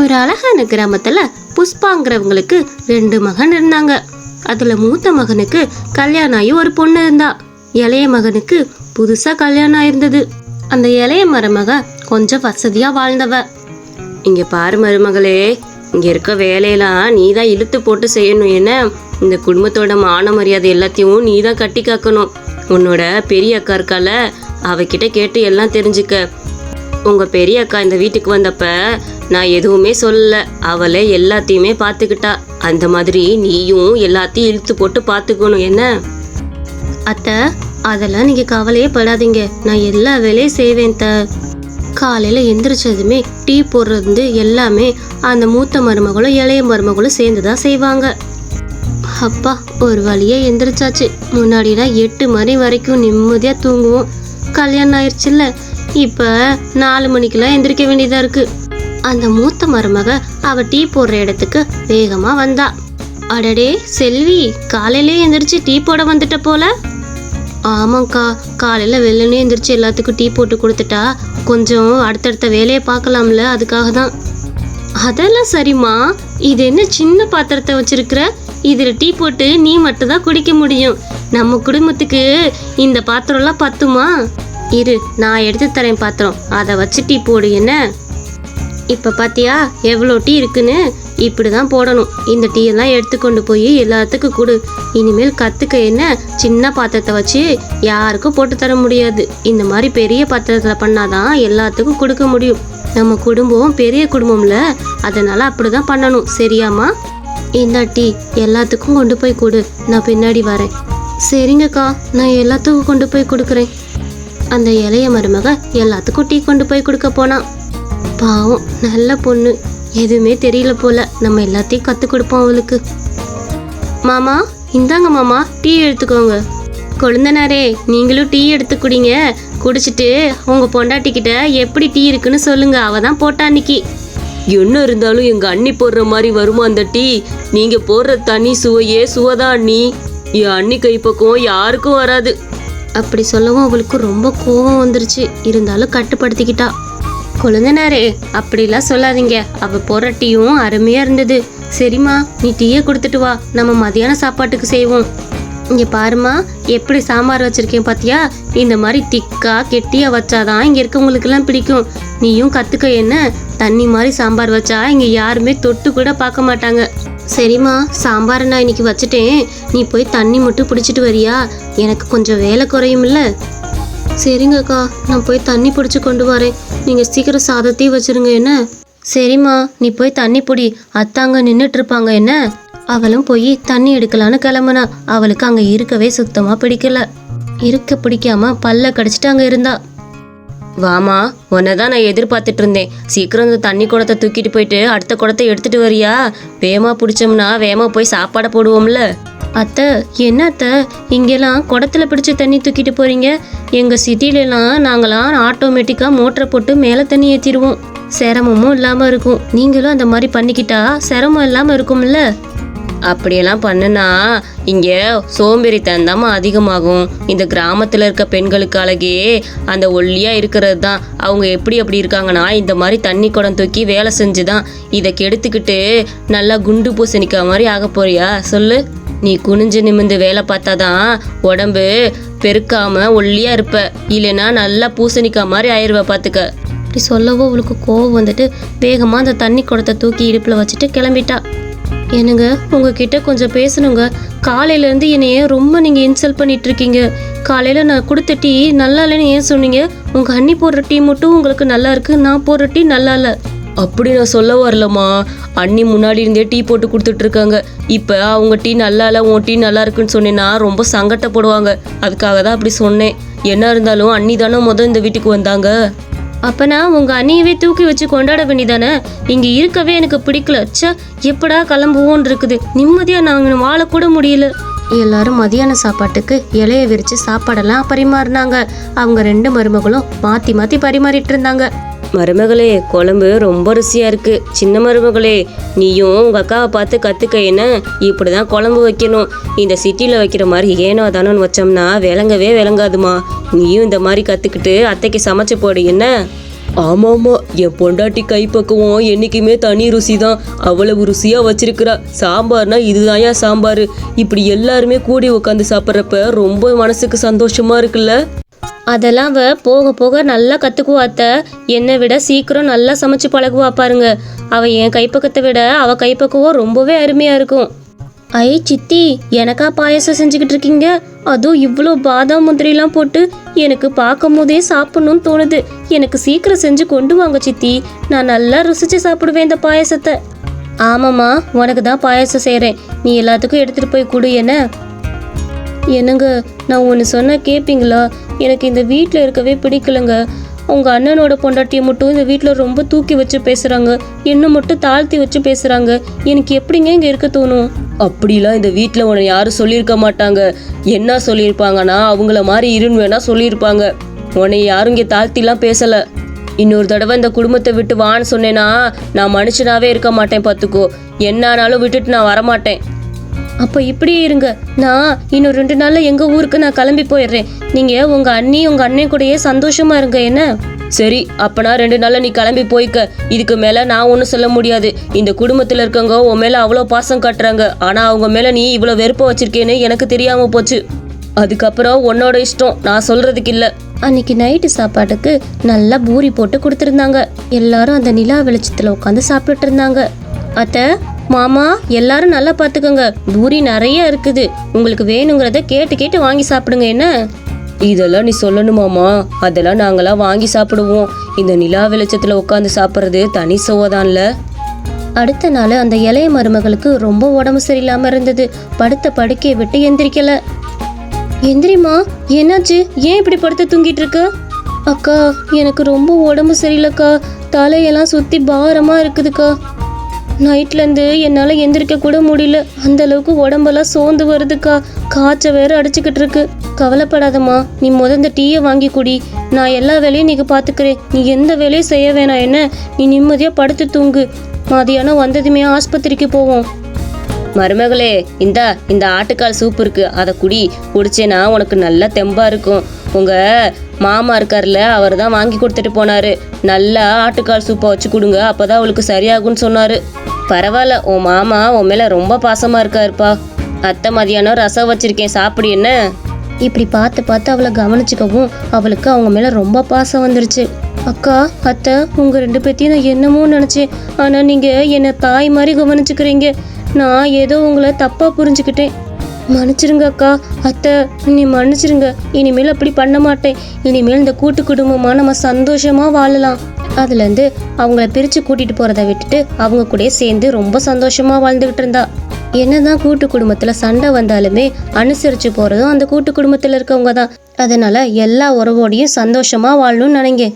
ஒரு அழகான கிராமத்துல புஷ்பாங்கிறவங்களுக்கு 2 மகன் இருந்தாங்க. அதுல மூத்த மகனுக்கு கல்யாணம் ஆகி ஒரு பொண்ணு இருந்தா. இளைய மகனுக்கு புதுசா கல்யாணம் ஆயிருந்தது. அந்த இளைய மருமக கொஞ்சம் வசதியா வாழ்ந்தவ. இங்க பாரு மருமகளே, இங்க இருக்க வேலையெல்லாம் நீ தான் இழுத்து போட்டு செய்யணும். என்ன, இந்த குடும்பத்தோட மான மரியாதை எல்லாத்தையும் நீ தான் கட்டி காக்கணும். உன்னோட பெரிய அக்கா இருக்கால, அவகிட்ட கேட்டு எல்லாம் தெரிஞ்சுக்க. உங்க பெரிய அக்கா இந்த வீட்டுக்கு வந்தப்ப நான் எதுவுமே சொல்லல, அவளே எல்லாத்தையுமே பார்த்துக்கிட்டா. அந்த மாதிரி நீயும் எல்லாத்தையும் இழுத்து போட்டு பார்த்துக்கணும். என்ன அத்தை, அதெல்லாம் நீங்க கவலையே படாதீங்க, நான் எல்லா வேலையும் செய்வேன். காலையில எந்திரிச்சதுமே டீ போடுறது எல்லாமே அந்த மூத்த மருமகளும் இளைய மருமகளும் சேர்ந்துதான் செய்வாங்க. அப்பா, ஒரு வழியா எந்திரிச்சாச்சு. முன்னாடிலாம் 8 மணி வரைக்கும் நிம்மதியா தூங்குவோம். கல்யாணம் ஆயிடுச்சுல்ல, இப்ப 4 மணிக்கெல்லாம் எந்திரிக்க வேண்டியதா இருக்கு. அந்த மூத்த மருமக அவ டீ போடுற இடத்துக்கு வேகமா வந்தா. அடடே செல்வி, காலையிலே எந்திரிச்சு டீ போட வந்துட்ட போல. ஆமாக்கா, காலையில வெள்ளனே எந்திரிச்சு எல்லாத்துக்கும் டீ போட்டு கொடுத்துட்டா கொஞ்சம் அடுத்தடுத்த வேலையை பார்க்கலாம்ல, அதுக்காக தான். அதெல்லாம் சரிம்மா, இது என்ன சின்ன பாத்திரத்தை வச்சிருக்கிற? இதுல டீ போட்டு நீ மட்டும் தான் குடிக்க முடியும். நம்ம குடும்பத்துக்கு இந்த பாத்திரம்லாம் பத்துமா? இரு, நான் எடுத்து தரேன் பாத்திரம், அதை வச்சு டீ போடு. என்ன, இப்ப பாத்தியா எவ்வளோ டீ இருக்குன்னு? இப்படிதான் போடணும். இந்த டீ எல்லாம் எடுத்துக்கொண்டு போய் எல்லாத்துக்கும் கொடு. இனிமேல் கத்துக்க. என்ன, சின்ன பாத்திரத்தை வச்சு யாருக்கும் போட்டு தர முடியாது. இந்த மாதிரி பெரிய பாத்திரத்துல பண்ணாதான் எல்லாத்துக்கும் கொடுக்க முடியும். நம்ம குடும்பம் பெரிய குடும்பம்ல, அதனால அப்படிதான் பண்ணணும். சரியாமா? இந்த டீ எல்லாத்துக்கும் கொண்டு போய் கொடு, நான் பின்னாடி வரேன். சரிங்கக்கா, நான் எல்லாத்துக்கும் கொண்டு போய் கொடுக்குறேன். அந்த இளைய மருமக எல்லாத்துக்கும் டீ கொண்டு போய் கொடுக்க போனான். பாவம், நல்ல பொண்ணு, எதுவுமே தெரியல போல. நம்ம எல்லாத்தையும் கற்றுக் கொடுப்போம் அவளுக்கு. மாமா, இந்தாங்க மாமா, டீ எடுத்துக்கோங்க. கொழுந்தனாரே, நீங்களும் டீ எடுத்து குடிங்க. குடிச்சிட்டு உங்க பொண்டாட்டிக்கிட்ட எப்படி டீ இருக்குன்னு சொல்லுங்க, அவ தான் போட்டா அன்னைக்கு. என்ன இருந்தாலும் எங்க அண்ணி போடுற மாதிரி வருமா அந்த டீ? நீங்க போடுற தனி சுவையே சுவைதான் அண்ணி. என் அண்ணி கைப்பக்கம் யாருக்கும் வராது. அப்படி சொல்லவும் அவளுக்கு ரொம்ப கோபம் வந்துருச்சு. இருந்தாலும் கட்டுப்படுத்திக்கிட்டா. கொழுந்தனாரே, அப்படிலாம் சொல்லாதீங்க, அவ போடுற டீயும் அருமையா இருந்தது. சரிம்மா, நீ டீயை கொடுத்துட்டு வா, நம்ம மதியான சாப்பாட்டுக்கு செய்வோம். இங்க பாருமா, எப்படி சாம்பார் வச்சிருக்கேன் பாத்தியா? இந்த மாதிரி திக்கா கெட்டியா வச்சாதான் இங்க இருக்கவங்களுக்கு எல்லாம் பிடிக்கும். நீயும் கத்துக்க. என்ன, தண்ணி மாதிரி சாம்பார் வச்சா இங்க யாருமே தொட்டு கூட பார்க்க மாட்டாங்க. சரிம்மா, சாம்பாரை நான் இன்னைக்கு வச்சுட்டேன், நீ போய் தண்ணி மட்டும் பிடிச்சிட்டு வரியா? எனக்கு கொஞ்சம் வேலை குறையும் இல்ல. சரிங்கக்கா, நான் போய் தண்ணி பிடிச்சி கொண்டு வரேன். நீங்க சீக்கிரம் சாதத்தையும் வச்சிருங்க. என்ன, சரிம்மா, நீ போய் தண்ணி பிடி, அத்தாங்க நின்றுட்டு இருப்பாங்க. என்ன, அவளும் போய் தண்ணி எடுக்கலான்னு கிளம்புனா. அவளுக்கு அங்க இருக்கவே சுத்தமா பிடிக்கல. இருக்க பிடிக்காம பல்ல கடிச்சிட்டு அங்க இருந்தா. வாமா, உன்னதான் நான் எதிர்பார்த்துட்டு இருந்தேன். சீக்கிரம் இந்த தண்ணி குடத்தை தூக்கிட்டு போயிட்டு அடுத்த குடத்தை எடுத்துட்டு வரியா? வேமா பிடிச்சோம்னா வேமா போய் சாப்பாடை போடுவோம்ல. அத்தை, என்ன அத்தை, இங்கெல்லாம் குடத்துல பிடிச்சி தண்ணி தூக்கிட்டு போறீங்க? எங்க சிட்டிலலாம் நாங்களாம் ஆட்டோமேட்டிக்கா மோட்டரை போட்டு மேலே தண்ணி ஏற்றிடுவோம். சிரமமும் இல்லாம இருக்கும். நீங்களும் அந்த மாதிரி பண்ணிக்கிட்டா சிரமம் இல்லாம இருக்கும்ல. அப்படியெல்லாம் பண்ணுனா இங்கே சோம்பேறித்தனமா அதிகமாகும். இந்த கிராமத்தில் இருக்க பெண்களுக்கு அழகே அந்த ஒல்லியாக இருக்கிறது தான். அவங்க எப்படி அப்படி இருக்காங்கன்னா, இந்த மாதிரி தண்ணி குடம் தூக்கி வேலை செஞ்சு தான் இதை கெடுத்துக்கிட்டு நல்லா குண்டு பூசணிக்கா மாதிரி ஆக போறியா? சொல்லு. நீ குனிஞ்சு நிமிந்து வேலை பார்த்தாதான் உடம்பு பெருக்காம ஒல்லியாக இருப்ப, இல்லைன்னா நல்லா பூசணிக்கா மாதிரி ஆயிடுவ. பார்த்துக்க. அப்படி சொல்லவோ அவளுக்கு கோவம் வந்துட்டு வேகமாக அந்த தண்ணி குடத்தை தூக்கி இடுப்பில் வச்சுட்டு கிளம்பிட்டா. என்னங்க, உங்ககிட்ட கொஞ்சம் பேசணுங்க. காலையிலேருந்து என்னைய ரொம்ப நீங்கள் இன்சல்ட் பண்ணிட்டு இருக்கீங்க. காலையில் நான் கொடுத்த டீ நல்லா இல்லைன்னு ஏன் சொன்னீங்க? உங்கள் அண்ணி போடுற டீ மட்டும் உங்களுக்கு நல்லா இருக்கு, நான் போடுற டீ நல்லா இல்லை. அப்படி நான் சொல்ல வரலம்மா. அண்ணி முன்னாடி இருந்தே டீ போட்டு கொடுத்துட்டு இருக்காங்க. இப்போ அவங்க டீ நல்லா இல்லை, உன் டீ நல்லா இருக்குன்னு சொன்னேன்னா ரொம்ப சங்கட்டப்படுவாங்க. அதுக்காக தான் அப்படி சொன்னேன். என்ன இருந்தாலும் அண்ணி தானே இந்த வீட்டுக்கு வந்தாங்க. அப்பனா உங்க அண்ணியவே தூக்கி வச்சு கொண்டாட வேண்டிதானே? இங்க இருக்கவே எனக்கு பிடிக்கல. ச்சே, எப்படா கிளம்புவோன்னு இருக்குது. நிம்மதியா நாங்க வாழக்கூட முடியல. எல்லாரும் மதியான சாப்பாட்டுக்கு இலைய விரிச்சு சாப்பாடெல்லாம் பரிமாறினாங்க. அவங்க 2 மருமகளும் மாத்தி மாத்தி பரிமாறிட்டு இருந்தாங்க. மருமகளே, குழம்பு ரொம்ப ருசியா இருக்கு. சின்ன மருமகளே, நீயும் உங்க அக்காவை பார்த்து கத்துக்க. என்ன, இப்படிதான் குழம்பு வைக்கணும். இந்த சிட்டில வைக்கிற மாதிரி ஏனோ தானோன்னு வச்சோம்னா விளங்கவே விளங்காதுமா. நீயும் இந்த மாதிரி கத்துக்கிட்டு அத்தைக்கு சமைச்சு போடு. என்ன, ஆமாமா, என் பொண்டாட்டி கைப்பக்குவம் என்னைக்குமே தனி ருசி தான். அவ்வளவு ருசியா வச்சிருக்கிறா. சாம்பார்னா இதுதான்யா சாம்பார். இப்படி எல்லாருமே கூடி உட்காந்து சாப்பிட்றப்ப ரொம்ப மனசுக்கு சந்தோஷமா இருக்குல்ல. அதெல்லாம் அவ போக போக நல்லா கற்றுக்குவா அத்தை. என்னை விட சீக்கிரம் நல்லா சமைச்சு பழகுவா பாருங்க. அவள் என் கைப்பக்கத்தை விட அவள் கைப்பக்குவம் ரொம்பவே அருமையாக இருக்கும். ஐ சித்தி, எனக்கா பாயசம் செஞ்சுக்கிட்டு இருக்கீங்க? அதுவும் இவ்வளோ பாதாம் முந்திரிலாம் போட்டு எனக்கு பார்க்கும் போதே சாப்பிட்ணுன்னு தோணுது. எனக்கு சீக்கிரம் செஞ்சு கொண்டு வாங்க சித்தி. நான் நல்லா ருசிச்சு சாப்பிடுவேன் இந்த பாயசத்தை. ஆமாம்மா, உனக்கு தான் பாயசம் செய்கிறேன். நீ எல்லாத்துக்கும் எடுத்துகிட்டு போய் கொடு. என்னங்க, நான் ஒன்று சொன்னால் கேட்பீங்களா? எனக்கு இந்த வீட்டில் இருக்கவே பிடிக்கலங்க. உங்கள் அண்ணனோட பொண்டாட்டியை மட்டும் இந்த வீட்டில் ரொம்ப தூக்கி வச்சு பேசுகிறாங்க, என்னை மட்டும் தாழ்த்தி வச்சு பேசுகிறாங்க. எனக்கு எப்படிங்க இங்கே இருக்க தோணும்? அப்படிலாம் இந்த வீட்டில் உன்னை யாரும் சொல்லியிருக்க மாட்டாங்க. என்ன சொல்லியிருப்பாங்கன்னா, அவங்கள மாதிரி இருன்னு வேணா சொல்லியிருப்பாங்க. உன்னை யாரும் இங்கே தாழ்த்திலாம் பேசலை. இன்னொரு தடவை இந்த குடும்பத்தை விட்டு வான்னு சொன்னேன்னா நான் மனுஷனாவே இருக்க மாட்டேன் பார்த்துக்கோ. என்ன ஆனாலும் விட்டுட்டு நான் வரமாட்டேன். அப்போ இப்படியே இருங்க. நான் இன்னும் 2 நாளில் எங்கள் ஊருக்கு நான் கிளம்பி போயிடுறேன். நீங்கள் உங்கள் அண்ணி உங்கள் அண்ணன் கூடயே சந்தோஷமாக இருங்க. என்ன? சரி, அப்பனா 2 நாளில் நீ கிளம்பி போய்க்க. இதுக்கு மேலே நான் ஒன்றும் சொல்ல முடியாது. இந்த குடும்பத்தில் இருக்கவங்க உன் மேலே அவ்வளோ பாசம் காட்டுறாங்க. ஆனால் அவங்க மேலே நீ இவ்வளோ வெறுப்பை வச்சிருக்கேன்னு எனக்கு தெரியாமல் போச்சு. அதுக்கப்புறம் உன்னோட இஷ்டம், நான் சொல்கிறதுக்கு இல்லை. அன்னைக்கு நைட்டு சாப்பாட்டுக்கு நல்லா பூரி போட்டு கொடுத்துருந்தாங்க. எல்லாரும் அந்த நிலா வெளிச்சத்தில் உட்காந்து சாப்பிட்டுட்டு இருந்தாங்க. அத்தை, மாமா, எல்லாரும் நல்லா பார்த்துக்கோங்க. பூரி நிறைய இருக்குது. உங்களுக்கு வேணுங்கிறத கேட்டு கேட்டு வாங்கி சாப்பிடுங்க. என்ன? இதெல்லாம் நீ சொல்லணுமாமா? அதெல்லாம் நாங்களாம் வாங்கி சாப்பிடுவோம். இந்த நிலா வெளிச்சத்தில் உட்காந்து சாப்பிட்றது தனி சுவைதான்ல. அடுத்த நாள் அந்த இளைய மருமகளுக்கு ரொம்ப உடம்பு சரியில்லாமல் இருந்தது. படுத்த படுக்கையை விட்டு எந்திரிக்கல. எந்திரிமா, என்னாச்சு? ஏன் இப்படி படுத்து தூங்கிட்டு இருக்க? அக்கா, எனக்கு ரொம்ப உடம்பு சரியில்லைக்கா. தலையெல்லாம் சுற்றி பாரமாக இருக்குதுக்கா. நைட்லேருந்து என்னால் எந்திரிக்க கூட முடியல. அந்த அளவுக்கு உடம்பெல்லாம் சோர்ந்து வருதுக்கா. காய்ச்சல் வேற அடிச்சுக்கிட்டு இருக்கு. கவலைப்படாதம்மா, நீ இந்த டீயை வாங்கி குடி. நான் எல்லா வேலையும் நீங்க பார்த்துக்கிறேன். நீ எந்த வேலையும் செய்ய வேணாம். என்ன? நீ நிம்மதியாக படுத்து தூங்கு. மதியானம் வந்ததுமே ஆஸ்பத்திரிக்கு போவோம். மருமகளே, இந்த ஆட்டுக்கால் சூப் இருக்கு, அதை குடிச்சேன்னா உனக்கு நல்லா தெம்பா இருக்கும். உங்க மாமா இருக்கார்ல, அவர் தான் வாங்கி கொடுத்துட்டு போனாரு. நல்லா ஆட்டுக்கால் சூப்பை வச்சு கொடுங்க, அப்பதான் அவளுக்கு சரியாகும்னு சொன்னாரு. பரவாயில்ல, உன் மாமா உன் மேல ரொம்ப பாசமா இருக்காருப்பா. அத்தை மதியானம் ரசம் வச்சிருக்கேன், சாப்பிடு. என்ன? இப்படி பார்த்து பார்த்து அவளை கவனிச்சுக்கவும் அவளுக்கு அவங்க மேல ரொம்ப பாசம் வந்துருச்சு. அக்கா, அத்தை, உங்க 2 பேத்தையும் நான் என்னமோ நினைச்சேன். ஆனா நீங்க என்னை தாய் மாதிரி கவனிச்சுக்கிறீங்க. நான் ஏதோ உங்களை தப்பா புரிஞ்சுக்கிட்டேன். மன்னிச்சிருங்க அக்கா. அத்தை, நீ மன்னிச்சிருங்க. இனிமேல் அப்படி பண்ண மாட்டேன். இனிமேல் இந்த கூட்டு குடும்பமா நம்ம சந்தோஷமா வாழலாம். அதுலேருந்து அவங்கள பிரித்து கூட்டிட்டு போறதை விட்டுட்டு அவங்க கூட சேர்ந்து ரொம்ப சந்தோஷமா வாழ்ந்துகிட்டு இருந்தா. என்னதான் கூட்டு குடும்பத்துல சண்டை வந்தாலுமே அனுசரிச்சு போறதும் அந்த கூட்டு குடும்பத்துல இருக்கவங்க தான். அதனால எல்லா உறவோடையும் சந்தோஷமா வாழணும்னு நினைங்க.